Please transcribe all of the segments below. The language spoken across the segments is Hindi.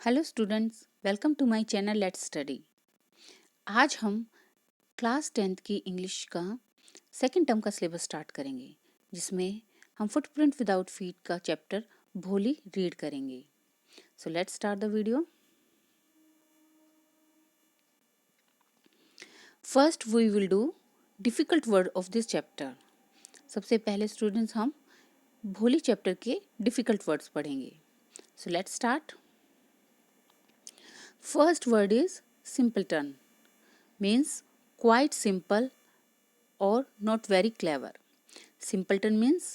Hello students, welcome to my channel let's study. आज हम क्लास 10th की इंग्लिश का सेकंड टर्म का सिलेबस स्टार्ट करेंगे, जिसमें हम फुटप्रिंट विदाउट फीट का चैप्टर भोली रीड करेंगे। So let's start the video. First we will do difficult word of this chapter. सबसे पहले स्टूडेंट्स हम भोली चैप्टर के डिफिकल्ट वर्ड्स पढ़ेंगे। सो let's start. First word is simpleton, means quite simple or not very clever. Simpleton means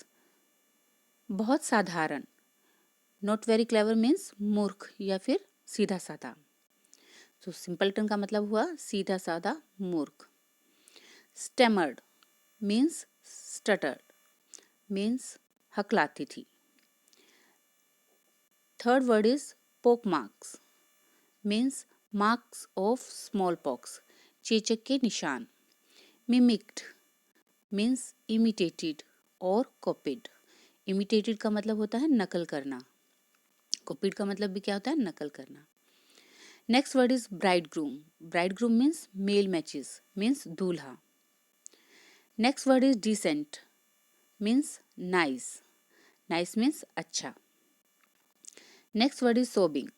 बहुत साधारण, not very clever means मूर्ख या फिर सीधा साधा। तो simpleton का मतलब हुआ सीधा साधा मूर्ख। Stammered means stuttered, means हकलाती थी। Third word is pockmarks, means marks of smallpox, चेचक के निशान। Mimicked means imitated और copied. Imitated का मतलब होता है नकल करना, copied का मतलब भी क्या होता है, नकल करना। Next word is bridegroom. Bridegroom means male matches, means दूल्हा। Next word is decent, means nice. Nice means अच्छा। Next word is sobbing.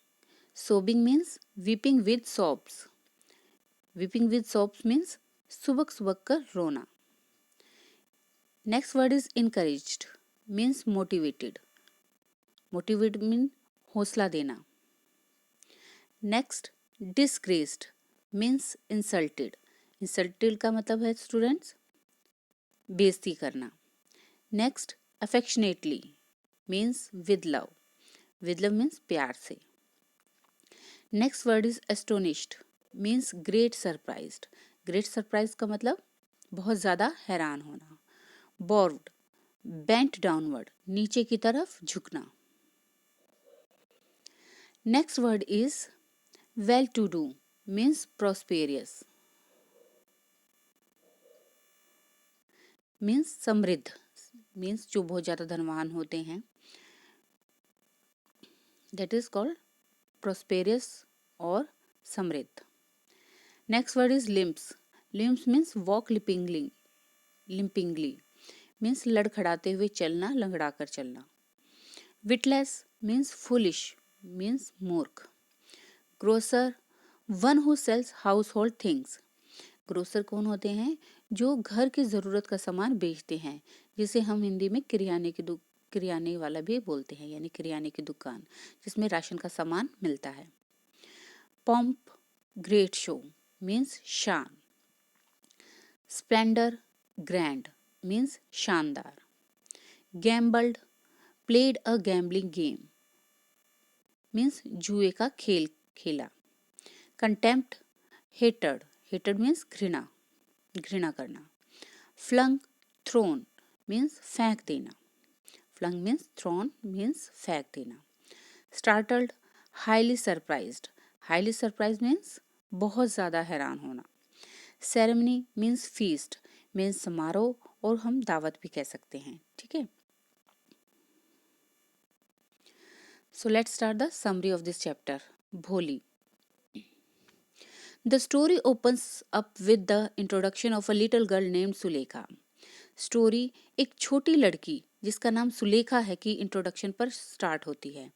Sobbing means weeping with sobs. Weeping with sobs means सुबक सुबक कर रोना। Next word is encouraged, means motivated. Motivated means हौसला देना। Next, disgraced means insulted. Insulted का मतलब है स्टूडेंट्स बेइज्जती करना। Next, affectionately means with love. With love means प्यार से। Next word is astonished, means great surprised. Great surprise का मतलब बहुत ज़्यादा हैरान होना। Bowed, bent downward, नीचे की तरफ झुकना। Next word is well-to-do, means prosperous, means समृद्ध, means जो बहुत ज़्यादा धनवान होते हैं, that is called prosperous और समृद्ध। Next word is limps. Limps means walk limpingly, limpingly means लड़खड़ाते हुए चलना, लंगड़ा कर चलना। Witless means foolish, means मूर्ख। Grocer, one who sells household things. Grocer कौन होते हैं, जो घर की ज़रूरत का सामान बेचते हैं, जिसे हम हिंदी में किरियाने वाला भी बोलते हैं, यानी किरियाने की दुकान, जिसमें राशन का सामान मिलता है। पॉम्प, ग्रेट शो मीन्स शान। स्प्लेंडर, ग्रैंड मीन्स शानदार। Gambled, played a gambling game means जुए का खेल खेला। कंटेम्प्ट, हेटेड, हेटेड मीन्स घृणा, घृणा करना। फ्लंग, थ्रोन मीन्स फेंक देना। फ्लंग मीन्स थ्रोन मीन्स फेंक देना। Startled, highly surprised, highly surprise means बहुत ज़्यादा हैरान होना। सेरेमनी मीन्स फीस्ट, मीन्स समारोह और हम दावत भी कह सकते हैं, ठीक है। सो let's start the summary of this chapter, भोली। The story opens up with the introduction of a little girl named Sulekha. Story एक छोटी लड़की जिसका नाम सुलेखा है की इंट्रोडक्शन पर स्टार्ट होती है,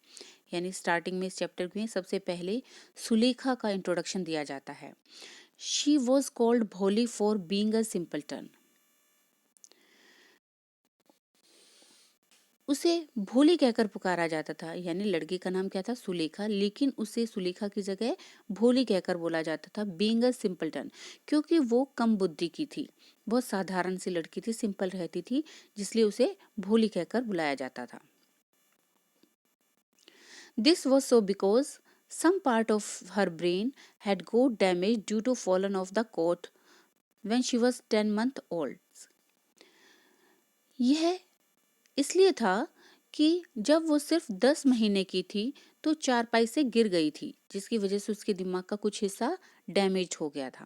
यानी स्टार्टिंग में इस चैप्टर में सबसे पहले सुलेखा का इंट्रोडक्शन दिया जाता है। She was called भोली for being a simpleton. उसे भोली कहकर पुकारा जाता था, यानी लड़की का नाम क्या था, सुलेखा, लेकिन उसे सुलेखा की जगह भोली कहकर बोला जाता था, बीइंग अ सिंपलटन, क्योंकि वो कम बुद्धि की थी, बहुत साधारण सी लड़की थी, सिंपल रहती थी, जिसलिए उसे भोली कहकर बुलाया जाता था। This was so because some part of her brain had got damaged due to fallen off the cot when she was 10 month old. यह इसलिए था कि जब वो सिर्फ 10 महीने की थी तो चारपाई से गिर गई थी, जिसकी वजह से उसके दिमाग का कुछ हिस्सा डैमेज हो गया था।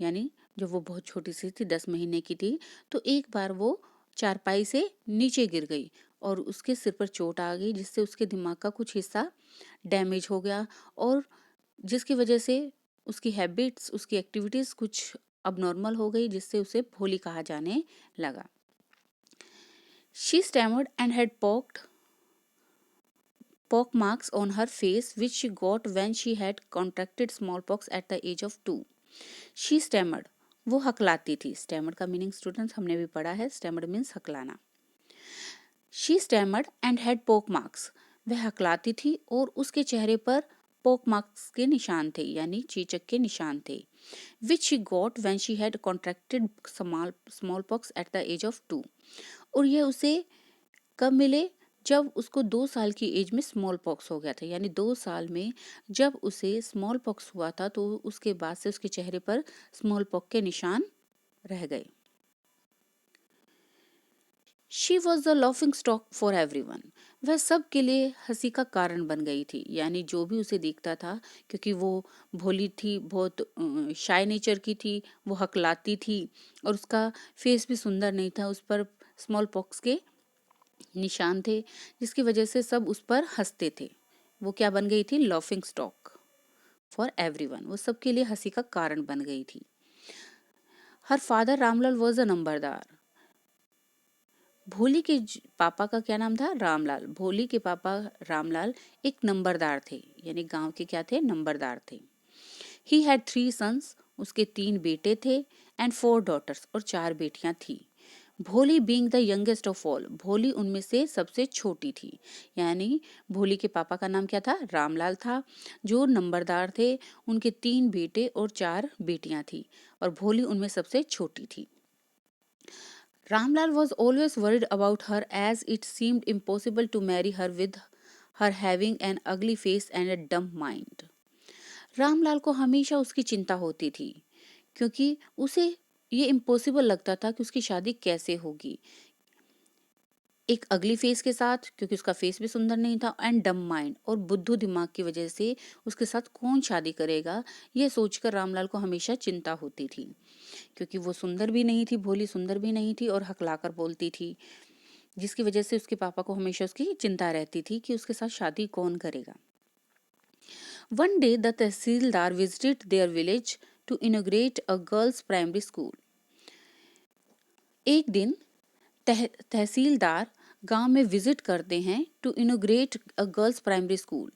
यानी जब वो बहुत छोटी सी थी, 10 महीने की थी, तो एक बार वो चारपाई से नीचे गिर गई और उसके सिर पर चोट आ गई, जिससे उसके दिमाग का कुछ हिस्सा डैमेज हो गया और जिसकी वजह से उसकी हैबिट्स, उसकी एक्टिविटीज़ कुछ अब नॉर्मल हो गई, जिससे उसे भोली कहा जाने लगा। She stammered and had pock marks on her face which she got when she had contracted smallpox at the age of 2. She stammered, वो हकलाती थी। स्टैमर्ड का मीनिंग स्टूडेंट्स हमने भी पढ़ा है, स्टैमर्ड मीन्स हकलाना। She stammered and had pock marks, वह हकलाती थी और उसके चेहरे पर पोक मार्क्स के निशान थे, यानी चेचक के निशान थे। Which she got when she had contracted smallpox at the age of 2. और यह उसे कब मिले? जब उसको 2 साल की एज में स्मॉल पॉक्स हो गया था, यानी 2 साल में जब उसे स्मॉल पॉक्स हुआ था तो उसके बाद से उसके चेहरे पर स्मॉल पॉक्स के निशान रह गए। She was the laughing stock for everyone, वह सब के लिए हंसी का कारण बन गई थी, यानी जो भी उसे दिखता था, क्योंकि वो भोली थी, बहुत शाय नेचर की थी, वो हकलाती थी और उसका फेस भी सुंदर नहीं था, उस पर स्मॉल पॉक्स के निशान थे, जिसकी वजह से सब उस पर हंसते थे। वो क्या बन गई थी? लॉफिंग स्टॉक फॉर एवरीवन, वो सबके लिए हंसी का कारण बन गई थी। Her father Ramlal was a numberdar, Bholi के पापा का क्या नाम था? रामलाल। भोली के पापा रामलाल एक नंबरदार थे, यानी गांव के क्या थे? नंबरदार थे। ही हैड 3 सन्स, उसके 3 बेटे थे, एंड 4 डॉटर्स, और 4 बेटियां थी। भोली being the youngest of all, भोली उनमें से सबसे छोटी थी, यानी भोली के पापा का नाम क्या था? रामलाल था, जो नंबरदार थे, उनके 3 बेटे और 4 बेटियां थी और भोली उनमें सबसे छोटी थी। Ramlal was always worried about her, as it seemed impossible to marry her with her having an ugly face and a dumb mind. Ramlal को हमेशा उसकी चिंता होती थी, क्योंकि उसे ये इम्पॉसिबल लगता था कि उसकी शादी कैसे होगी, एक अगली फेस के साथ, क्योंकि उसका फेस भी सुंदर नहीं था, एंड डम माइंड, और बुद्धू दिमाग की वजह से उसके साथ कौन शादी करेगा, यह सोचकर रामलाल को हमेशा चिंता होती थी, क्योंकि वो सुंदर भी नहीं थी, भोली सुंदर भी नहीं थी और हकलाकर बोलती थी, जिसकी वजह से उसके पापा को हमेशा उसकी चिंता रहती थी कि उसके साथ शादी कौन करेगा। One day the tehsildar visited there village to inaugurate a girls primary school. एक दिन तहसीलदार गांव में विजिट करते हैं to inaugurate a girls primary school.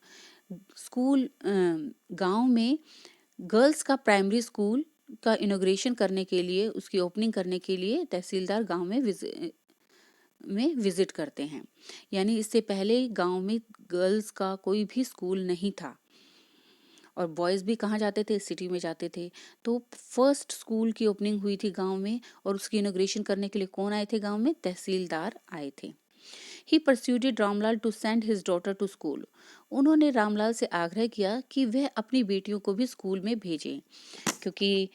School गांव में गर्ल्स का प्राइमरी स्कूल का इनॉग्रेशन करने के लिए, उसकी ओपनिंग करने के लिए तहसीलदार गांव में विजिट करते हैं, यानी इससे पहले गांव में गर्ल्स का कोई भी स्कूल नहीं था और बॉयज़ भी कहाँ जाते थे? सिटी में जाते थे। तो फर्स्ट स्कूल की ओपनिंग हुई थी गांव में और उसकी इनॉग्रेशन करने के लिए कौन आए थे गांव में? तहसीलदार आए थे। He persuaded Ramlal to send his daughter to school, उन्होंने रामलाल से आग्रह किया कि वह अपनी बेटियों को भी स्कूल में भेजें, क्योंकि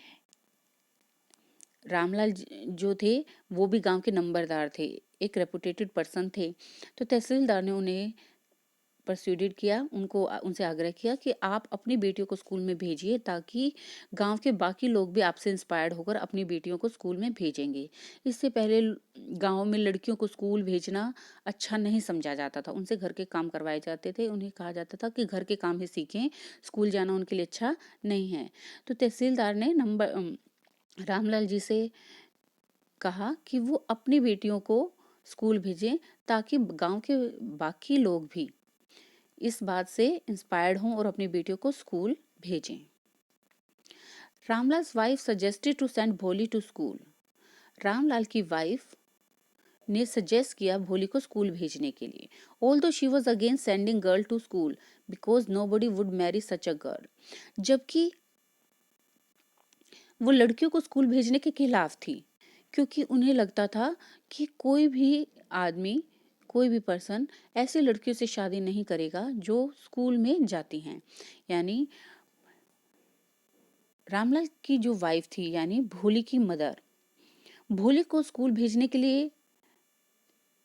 रामलाल जो थे वो भी गांव के नंबरदार थे, एक रेपुटेटेड पर्सन थे। तो तहसीलदार ने उन्हें परस्यूडेड किया, उनसे आग्रह किया कि आप अपनी बेटियों को स्कूल में भेजिए, ताकि गांव के बाकी लोग भी आपसे इंस्पायर्ड होकर अपनी बेटियों को स्कूल में भेजेंगे। इससे पहले गांव में लड़कियों को स्कूल भेजना अच्छा नहीं समझा जाता था, उनसे घर के काम करवाए जाते थे, उन्हें कहा जाता था कि घर के काम ही सीखें, स्कूल जाना उनके लिए अच्छा नहीं है। तो तहसीलदार ने रामलाल जी से कहा कि वो अपनी बेटियों को स्कूल भेजें, ताकि गांव के बाकी लोग भी इस बात से इंस्पायर्ड हों और अपनी बेटियों को स्कूल भेजें। Ramlal wife suggested to send Bholi to school, Ramlal की वाइफ ने सजेस्ट किया भोली को स्कूल भेजने के लिए। Although she was against sending girl to school because nobody would marry such a girl, जबकि वो लड़कियों को स्कूल भेजने के खिलाफ थी, क्योंकि उन्हें लगता था कि कोई भी आदमी, कोई भी पर्सन ऐसी लड़कियों से शादी नहीं करेगा जो स्कूल में जाती हैं। यानी रामलाल की जो वाइफ थी, यानी भोली की मदर, भोली को स्कूल भेजने के लिए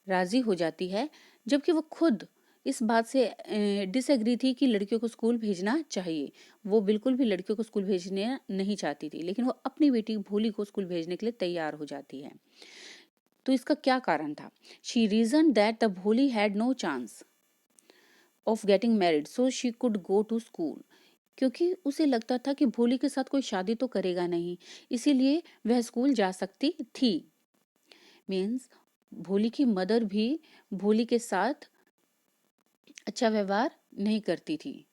राजी हो जाती है, जबकि वो खुद इस बात से डिसएग्री थी कि लड़कियों को स्कूल भेजना चाहिए। वो बिल्कुल भी लड़कियों को स्कूल भेजने नहीं चाहती थी, लेकिन वो अपनी बेटी भोली को स्कूल भेजने के लिए तैयार हो जाती है। तो इसका क्या कारण था? She reason that the Bholi had no chance of getting married so she could go to school. क्योंकि उसे लगता था कि भोली के साथ कोई शादी तो करेगा नहीं, इसीलिए वह स्कूल जा सकती थी। मीन्स भोली की मदर भी भोली के साथ अच्छा व्यवहार नहीं करती थी।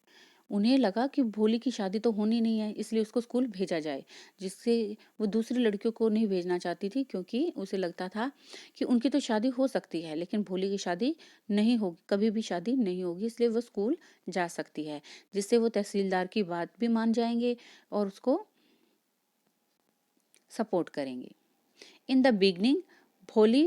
उन्हें लगा कि भोली की शादी तो होनी नहीं है, इसलिए उसको स्कूल भेजा जाए, जिससे वो दूसरी लड़कियों को नहीं भेजना चाहती थी, क्योंकि उसे लगता था कि उनकी तो शादी हो सकती है लेकिन भोली की शादी नहीं होगी, कभी भी शादी नहीं होगी, इसलिए वो स्कूल जा सकती है, जिससे वो तहसीलदार की बात भी मान जाएंगे और उसको सपोर्ट करेंगे। In the beginning, Bholi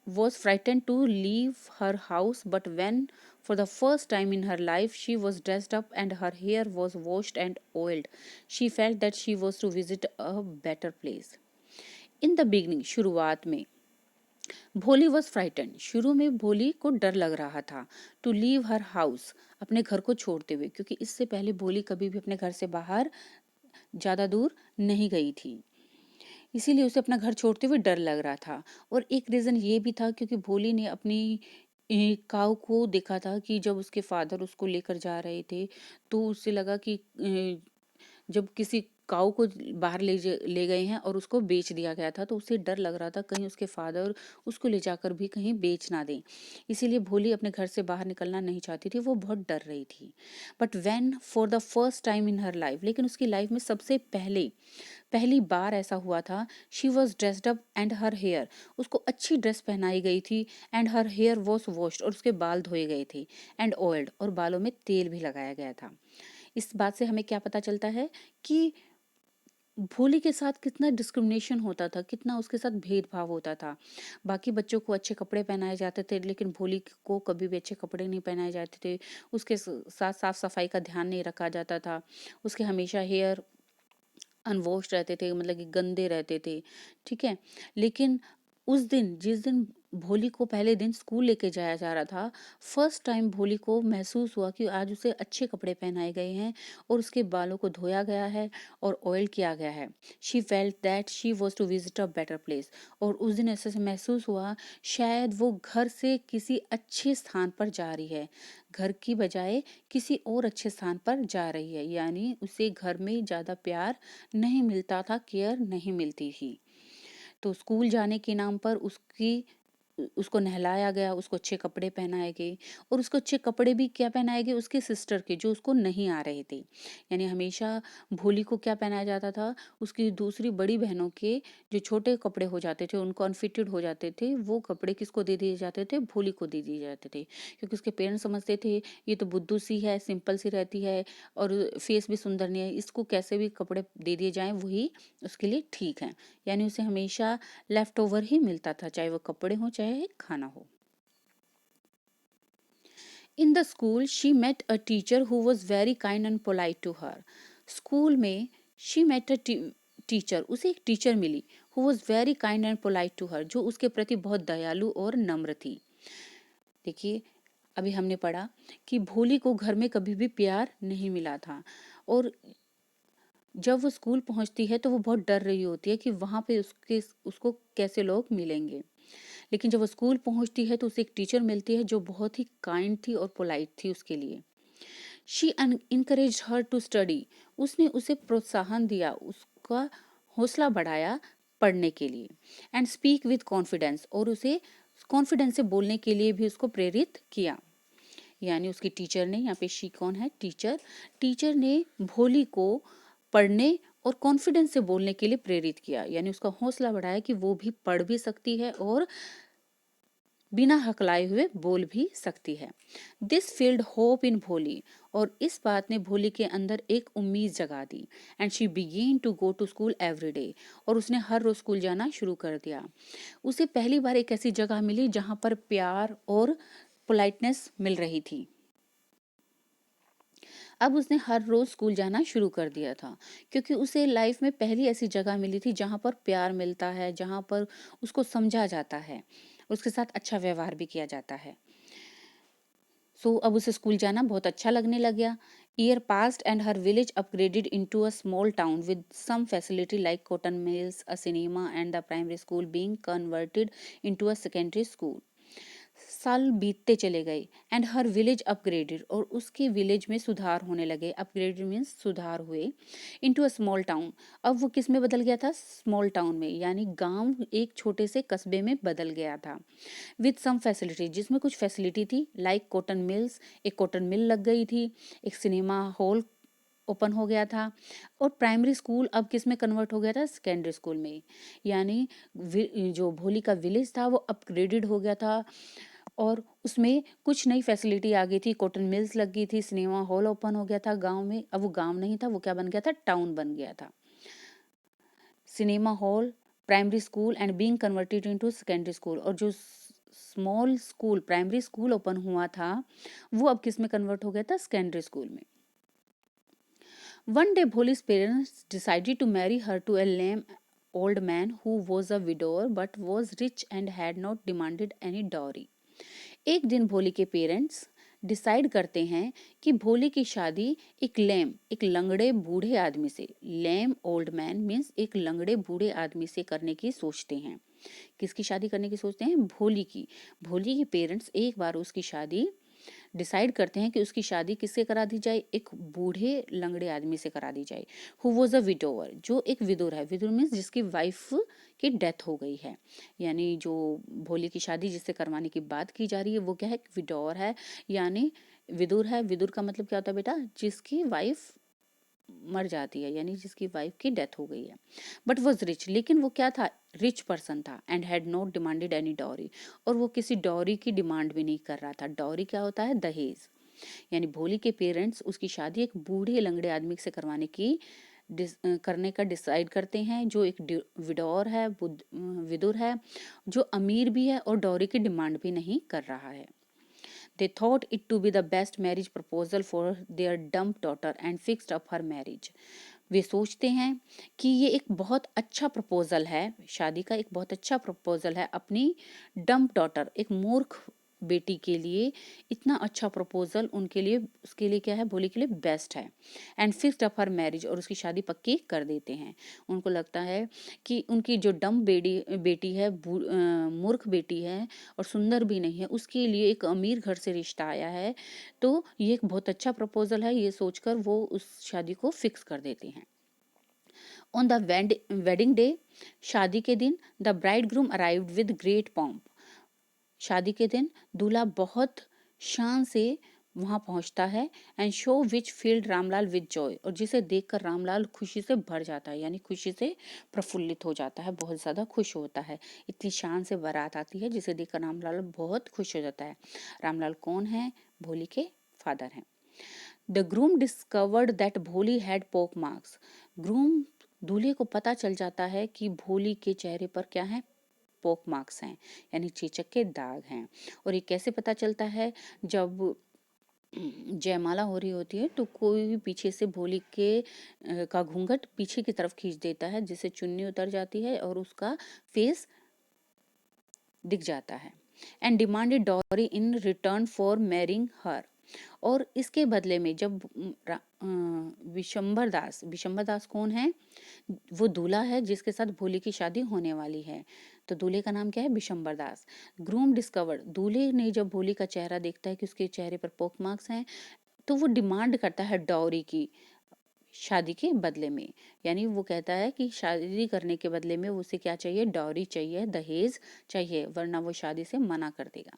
was frightened to leave her house, but when for the first time in her life she was dressed up and her hair was washed and oiled, she felt that she was to visit a better place. In the beginning, शुरुआत में भोली वॉज फ्राइटन, शुरू में भोली को डर लग रहा था, टू लीव हर हाउस, अपने घर को छोड़ते हुए, क्योंकि इससे पहले भोली कभी भी अपने घर से बाहर ज़्यादा दूर नहीं गई थी, इसीलिए उसे अपना घर छोड़ते हुए डर लग रहा था। और एक रीज़न ये भी था क्योंकि भोली ने अपनी काऊ को देखा था कि जब उसके फादर उसको लेकर जा रहे थे, तो उसे लगा कि जब किसी काऊ को बाहर ले गए हैं और उसको बेच दिया गया था, तो उसे डर लग रहा था कहीं उसके फादर उसको ले जाकर भी कहीं बेच ना दें, इसीलिए भोली अपने घर से बाहर निकलना नहीं चाहती थी, वो बहुत डर रही थी। But when for the first time in her life, लेकिन उसकी लाइफ में सबसे पहली बार ऐसा हुआ था, she was dressed up and her hair, उसको अच्छी ड्रेस पहनाई गई थी, and her hair was washed, और उसके बाल धोए गए थे, एंड ऑयल्ड, और बालों में तेल भी लगाया गया था। इस बात से हमें क्या पता चलता है कि भोली के साथ कितना डिस्क्रिमिनेशन होता था, कितना उसके साथ भेदभाव होता था। बाकी बच्चों को अच्छे कपड़े पहनाए जाते थे, लेकिन भोली को कभी भी अच्छे कपड़े नहीं पहनाए जाते थे, उसके साथ साफ सफाई का ध्यान नहीं रखा जाता था, उसके हमेशा हेयर अनवॉश्ड रहते थे, मतलब कि गंदे रहते थे, ठीक है। लेकिन उस दिन, जिस दिन भोली को पहले दिन स्कूल लेके जाया जा रहा था, फर्स्ट टाइम भोली को महसूस हुआ कि आज उसे अच्छे कपड़े पहनाए गए हैं और उसके बालों को धोया गया है और ऑयल किया गया है। She felt that she was to visit a better place, और उस दिन ऐसे से महसूस हुआ शायद वो घर से किसी अच्छे स्थान पर जा रही है, घर की बजाय किसी और अच्छे स्थान पर जा रही है, यानी उसे घर में ज़्यादा प्यार नहीं मिलता था, केयर नहीं मिलती थी। तो स्कूल जाने के नाम पर उसको नहलाया गया, उसको अच्छे कपड़े पहनाए गए, और उसको अच्छे कपड़े भी क्या पहनाए गए, उसके सिस्टर के, जो उसको नहीं आ रहे थे। यानी हमेशा भोली को क्या पहनाया जाता था, उसकी दूसरी बड़ी बहनों के जो छोटे कपड़े हो जाते थे, उनको अनफिटेड हो जाते थे, वो कपड़े किसको दे दिए जाते थे, भोली को दे दिए जाते थे, क्योंकि उसके पेरेंट्स समझते थे ये तो बुद्धू सी है, सिंपल सी रहती है और फेस भी सुंदर नहीं है, इसको कैसे भी कपड़े दे दिए जाएं वही उसके लिए ठीक है। यानी उसे हमेशा लेफ्ट ओवर ही मिलता था, चाहे वो कपड़े हो चाहे खाना हो। In the school she met a teacher who was very kind and polite to her. School में शी मेट अ टीचर, उसे एक टीचर मिली, who was very kind and polite to her, जो उसके प्रति बहुत दयालु और नम्र थी। देखिए, अभी हमने पढ़ा कि भोली को घर में कभी भी प्यार नहीं मिला था, और जब वो स्कूल पहुंचती है तो वो बहुत डर रही होती है कि वहां पे उसको कैसे लोग मिलेंगे। लेकिन जब वो स्कूल पहुंचती है तो उसे एक टीचर मिलती है जो बहुत ही काइंड थी और पोलाइट थी उसके लिए। She encourage her to study, उसने उसे प्रोत्साहन दिया, उसका हौसला बढ़ाया पढ़ने के लिए। एंड स्पीक विद कॉन्फिडेंस, और उसे कॉन्फिडेंस से बोलने के लिए भी उसको प्रेरित किया। यानी उसकी टीचर ने, यहाँ पे शी कौन है, टीचर, टीचर ने भोली को पढ़ने और कॉन्फिडेंस से बोलने के लिए प्रेरित किया, यानी उसका हौसला बढ़ाया कि वो भी पढ़ भी सकती है और बिना हकलाए हुए बोल भी सकती है। दिस फील्ड होप इन भोली, और इस बात ने भोली के अंदर एक उम्मीद जगा दी। And she began to go to school every day, और उसने हर रोज स्कूल जाना शुरू कर दिया। उसे पहली बार एक ऐसी जगह मिली जहां पर प्यार और पोलाइटनेस मिल रही थी। अब उसने हर रोज स्कूल जाना शुरू कर दिया था, क्योंकि उसे लाइफ में पहली ऐसी जगह मिली थी जहां पर प्यार मिलता है, जहां पर उसको समझा जाता है, उसके साथ अच्छा व्यवहार भी किया जाता है। सो अब उसे स्कूल जाना बहुत अच्छा लगने लग गया। Year passed and her village upgraded into a small town with some facility like cotton mills, a cinema and the primary school being converted into a secondary school. साल बीतते चले गए एंड हर विलेज अपग्रेडेड, और उसके विलेज में सुधार होने लगे। अपग्रेडेड मीन्स सुधार हुए। इनटू अ स्मॉल टाउन, अब वो किस में बदल गया था? स्मॉल टाउन में, यानी गांव एक छोटे से कस्बे में बदल गया था। विद सम फैसिलिटी, जिसमें कुछ फैसिलिटी थी, लाइक कॉटन मिल्स, एक कॉटन मिल लग गई थी, एक सिनेमा हॉल ओपन हो गया था, और प्राइमरी स्कूल अब किस में कन्वर्ट हो गया था? सेकेंडरी स्कूल में। यानी जो भोली का विलेज था वो अपग्रेडेड हो गया था, और उसमें कुछ नई फैसिलिटी आ गई थी, कॉटन मिल्स लग गई थी, सिनेमा हॉल ओपन हो गया था गांव में। अब वो गांव नहीं था, वो क्या बन गया था? टाउन बन गया था। Cinema hall, primary school and being converted into secondary school, और जो small school primary school open हुआ था वो अब किस में कन्वर्ट हो गया था? सेकेंडरी स्कूल में। One day Bholi's parents decided to marry her to a lame old man who was a widower but was rich and had not demanded any dowry. एक दिन भोली के पेरेंट्स डिसाइड करते हैं कि भोली की शादी एक लंगड़े बूढ़े आदमी से, लेम ओल्ड मैन मीन्स एक लंगड़े बूढ़े आदमी से करने की सोचते हैं। किसकी शादी करने की सोचते हैं? भोली की। भोली के पेरेंट्स एक बार उसकी शादी डिसाइड करते हैं कि उसकी शादी किससे करा दी जाए? एक बूढ़े लंगड़े आदमी से करा दी जाए। हु वॉज अ विडोवर, जो एक विदुर है। विदुर मीन्स जिसकी वाइफ की डेथ हो गई है, यानी जो भोली की शादी जिससे करवाने की बात की जा रही है वो क्या है? विडोवर है, यानी विदुर है। विदुर का मतलब क्या होता है बेटा? जिसकी वाइफ मर जाती है, यानी जिसकी वाइफ की डेथ हो गई है। बट वॉज रिच, लेकिन वो क्या था? रिच पर्सन था। And had not demanded any dowry, और वो किसी डॉरी की डिमांड भी नहीं कर रहा था। डॉरी क्या होता है? दहेज। यानी भोली के पेरेंट्स उसकी शादी एक बूढ़े लंगड़े आदमी से करवाने की करने का डिसाइड करते हैं, जो एक विडोर है, विदुर है, जो अमीर भी है और डॉरी की डिमांड भी नहीं कर रहा है। They thought it to be the best marriage proposal for their dumb daughter and fixed up her marriage. वे सोचते हैं कि ये एक बहुत अच्छा प्रपोजल है, शादी का एक बहुत अच्छा प्रपोजल है अपनी डम्प डॉटर, एक मूर्ख बेटी के लिए। इतना अच्छा प्रपोजल उनके लिए, उसके लिए क्या है? भोली के लिए बेस्ट है। And fixed up her marriage, और उसकी शादी पक्की कर देते हैं। उनको लगता है कि उनकी जो डम्प बेटी है, मूर्ख बेटी है और सुंदर भी नहीं है, उसके लिए एक अमीर घर से रिश्ता आया है, तो ये एक बहुत अच्छा प्रपोजल है। ये सोचकर वो उस शादी को फिक्स कर देते हैं। ऑन द वेडिंग डे, शादी के दिन, the bride groom arrived with great pomp. शादी के दिन दूल्हा बहुत शान से वहां पहुंचता है। And show which field Ramlal with Joy, और जिसे देखकर रामलाल खुशी से भर जाता है, यानी खुशी से प्रफुल्लित हो जाता है, बहुत ज्यादा खुश होता है। इतनी शान से बारात आती है जिसे देखकर रामलाल बहुत खुश हो जाता है। रामलाल कौन है? भोली के फादर हैं। द ग्रूम डिस्कवर्ड दैट भोली हैड पोक मार्क्स। ग्रूम, दूल्हे को पता चल जाता है कि भोली के चेहरे पर क्या है? पोक मार्क्स हैं, यानी चेचक के दाग हैं। और ये कैसे पता चलता है? जब जयमाला हो रही होती है तो कोई भी पीछे से भोली के का घूंघट पीछे की तरफ खींच देता है, जिससे चुन्नी उतर जाती है और उसका फेस दिख जाता है। And demanded dowry in return for marrying her, और इसके बदले में जब विशंबर दास कौन है? वो दूल्हा है जिसके साथ भोली की शादी होने वाली है। तो दूल्हे का नाम क्या है? विशंबर दास। ग्रूम डिस्कवर्ड, दूल्हे ने जब भोली का चेहरा देखता है कि उसके चेहरे पर पोक मार्क्स हैं, तो वो डिमांड करता है डॉरी की, शादी के बदले में। यानी वो कहता है कि शादी करने के बदले में उसे क्या चाहिए? डॉरी चाहिए, दहेज चाहिए, वरना वो शादी से मना कर देगा।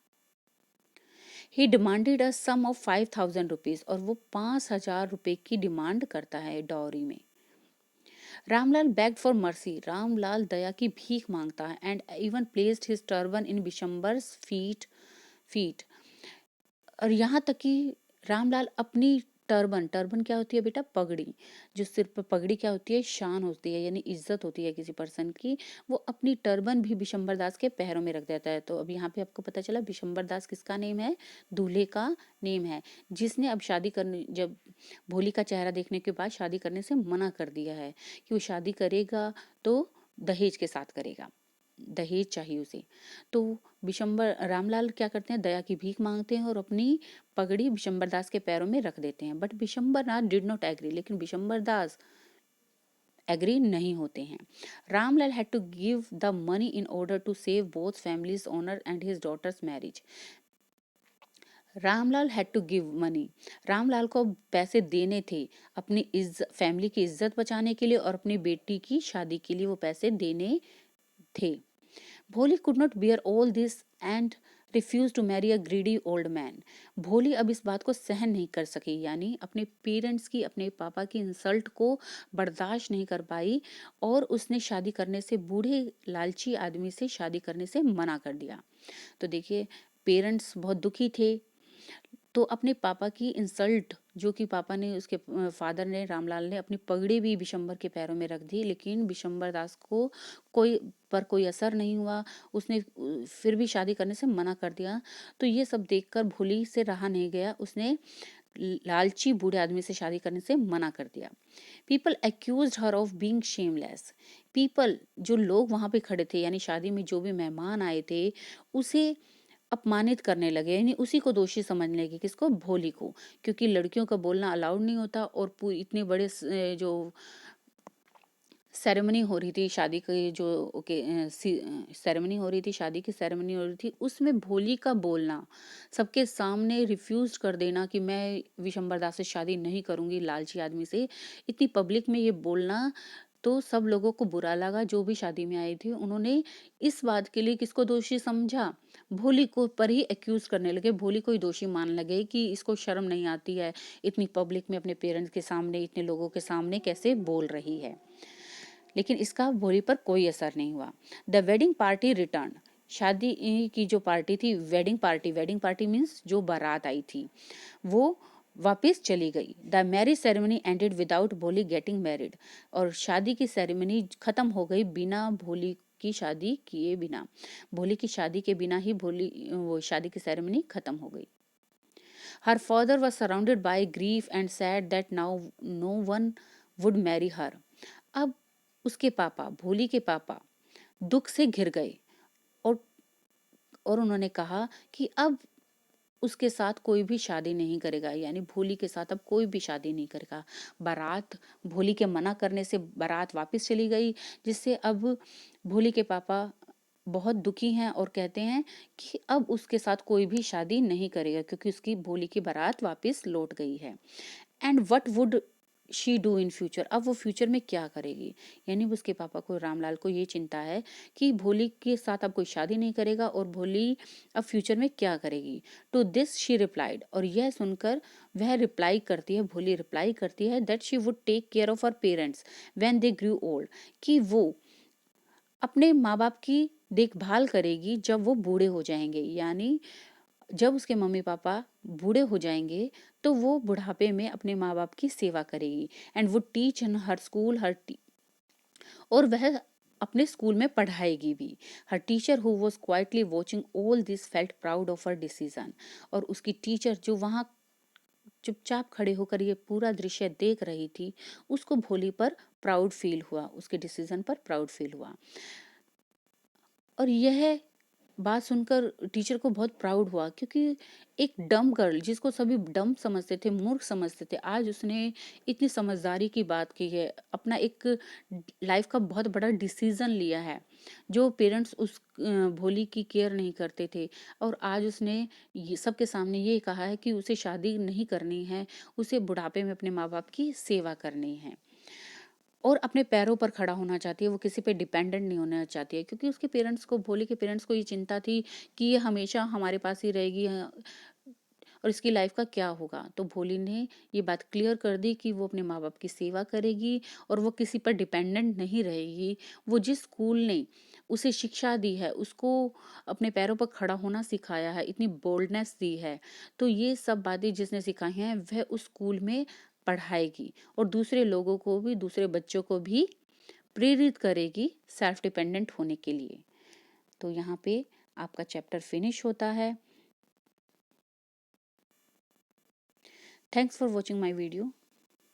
He demanded a sum of 5,000 rupees, और वो 5,000 रुपए की डिमांड करता है डॉरी में। Ramlal begged for mercy, Ramlal दया की भीख मांगता है। And even placed his turban in Bishamber's feet, और यहाँ तक कि रामलाल अपनी टर्बन, टर्बन क्या होती है बेटा? पगड़ी। जो सिर पर पगड़ी क्या होती है? शान होती है, यानी इज्जत होती है किसी पर्सन की। वो अपनी टर्बन भी बिशंबर दास के पैरों में रख देता है। तो अब यहाँ पे आपको पता चला बिशंबर दास किसका नेम है? दूल्हे का नेम है, जिसने अब शादी करने, जब भोली का चेहरा देखने के बाद शादी करने से मना कर दिया है कि वो शादी करेगा तो दहेज के साथ करेगा। दहेज चाहिए उसे। तो बिशंबर रामलाल क्या करते हैं, दया की भीख मांगते हैं और अपनी पगड़ी बिशंबर दास के पैरों में रख देते हैं। But Bishambar Das did not agree, लेकिन बिशंबर दास एग्री नहीं होते हैं। Ramlal had to give the money in order to save both families honour and his daughter's marriage. Ramlal had to give money, Ramlal को पैसे देने थे अपनी इज्जत, फैमिली की इज्जत बचाने के लिए और अपनी बेटी की शादी के लिए वो पैसे देने थे। Bholi could not bear all this and refuse to marry a greedy old man. Bholi अब इस बात को सहन नहीं कर सकी, यानी अपने पेरेंट्स की, अपने पापा की इंसल्ट को बर्दाश्त नहीं कर पाई और उसने शादी करने से, बूढ़े लालची आदमी से शादी करने से मना कर दिया। तो देखिए, पेरेंट्स बहुत दुखी थे, तो अपने पापा की इंसल्ट, जो कि पापा ने, उसके फादर ने, रामलाल ने अपनी पगड़ी भी बिशंबर के पैरों में रख दी, लेकिन बिशंबर दास को कोई असर नहीं हुआ। उसने फिर भी शादी करने से मना कर दिया। तो ये सब देखकर भोली से रहा नहीं गया, उसने लालची बूढ़े आदमी से शादी करने से मना कर दिया। People accuse her of being shameless. People, जो लोग वहां पे खड़े थे, यानी शादी में जो भी मेहमान आए थे, उसे अपमानित करने लगे, यानी उसी को दोषी समझने लगे। किसको? भोली को, क्योंकि लड़कियों का बोलना अलाउड नहीं होता और इतने बड़े जो सेरेमनी हो रही थी शादी की, जो सेरेमनी हो रही थी, शादी की सेरेमनी हो रही थी, उसमें भोली का बोलना, सबके सामने रिफ्यूज कर देना कि मैं विशंबर दास से शादी नहीं करूंगी, लालची आदमी से, इतनी पब्लिक में ये बोलना, तो सब लोगों को बुरा लगा। जो भी शादी में आई थी, उन्होंने इस बात के लिए किसको दोषी समझा? भोली को पर ही एक्यूज करने लगे, भोली को ही दोषी मान लगे कि इसको शर्म नहीं आती है, इतनी पब्लिक में अपने पेरेंट्स के सामने, इतने लोगों के सामने कैसे बोल रही है। लेकिन इसका भोली पर कोई असर नहीं हुआ। द वेडिंग पार्टी रिटर्न, शादी की जो पार्टी थी, वेडिंग पार्टी मीन्स जो बारात आई थी, वो वापस चली गई। The marriage ceremony ended without भोली गेटिंग मैरिड, और शादी की सेरेमनी खत्म हो गई बिना भोली की शादी किए बिना, भोली की शादी के बिना ही वो शादी की सेरेमनी खत्म हो गई। Her father was surrounded by grief and said that now no one would marry her। अब उसके पापा, भोली के पापा दुख से घिर गए और उन्होंने कहा कि अब उसके साथ कोई भी शादी नहीं करेगा, यानी भोली के साथ अब कोई भी शादी नहीं करेगा। बारात, भोली के मना करने से बारात वापस चली गई, जिससे अब भोली के पापा बहुत दुखी हैं और कहते हैं कि अब उसके साथ कोई भी शादी नहीं करेगा, क्योंकि उसकी भोली की बारात वापस लौट गई है। And what would she do in future, अब वो फ्यूचर में क्या करेगी, यानी उसके पापा को, रामलाल को ये चिंता है कि भोली के साथ अब कोई शादी नहीं करेगा और भोली अब फ्यूचर में क्या करेगी। टू दिस शी रिप्लाइड, और यह सुनकर वह रिप्लाई करती है, भोली रिप्लाई करती है that she would take care of her parents when they grew old, कि वो अपने माँ बाप की देखभाल करेगी जब वो बूढ़े हो जाएंगे, यानी जब उसके मम्मी पापा बूढ़े हो जाएंगे तो वो बुढ़ापे में अपने माँ बाप की सेवा करेगी। एंड वो टीच इन हर स्कूल, और वह अपने स्कूल में पढ़ाएगी भी। Her teacher who was quietly watching all this felt proud of her decision, और उसकी टीचर जो वहाँ चुपचाप खड़े होकर ये पूरा दृश्य देख रही थी, उसको भोली पर प्राउड फील हुआ, उसके डिसीजन पर प्राउड फील हुआ। और यह बात सुनकर टीचर को बहुत प्राउड हुआ, क्योंकि एक डम गर्ल, जिसको सभी डम समझते थे, मूर्ख समझते थे, आज उसने इतनी समझदारी की बात की है, अपना एक लाइफ का बहुत बड़ा डिसीजन लिया है। जो पेरेंट्स उस भोली की केयर नहीं करते थे, और आज उसने ये सबके सामने ये कहा है कि उसे शादी नहीं करनी है, उसे बुढ़ापे में अपने माँ बाप की सेवा करनी है और अपने पैरों पर खड़ा होना चाहती है, वो किसी पे डिपेंडेंट नहीं होना चाहती है, क्योंकि उसके पेरेंट्स को, भोले के पेरेंट्स को ये चिंता थी कि ये हमेशा हमारे पास ही रहेगी और इसकी लाइफ का क्या होगा। तो भोली ने ये बात क्लियर कर दी कि वो अपने माँ बाप की सेवा करेगी और वो किसी पर डिपेंडेंट नहीं रहेगी। वो जिस स्कूल ने उसे शिक्षा दी है, उसको अपने पैरों पर खड़ा होना सिखाया है, इतनी बोल्डनेस दी है, तो ये सब बातें जिसने सिखाई हैं वह उस स्कूल में पढ़ाएगी और दूसरे लोगों को भी, दूसरे बच्चों को भी प्रेरित करेगी सेल्फ डिपेंडेंट होने के लिए। तो यहाँ पे आपका चैप्टर फिनिश होता है। Thanks for watching my video.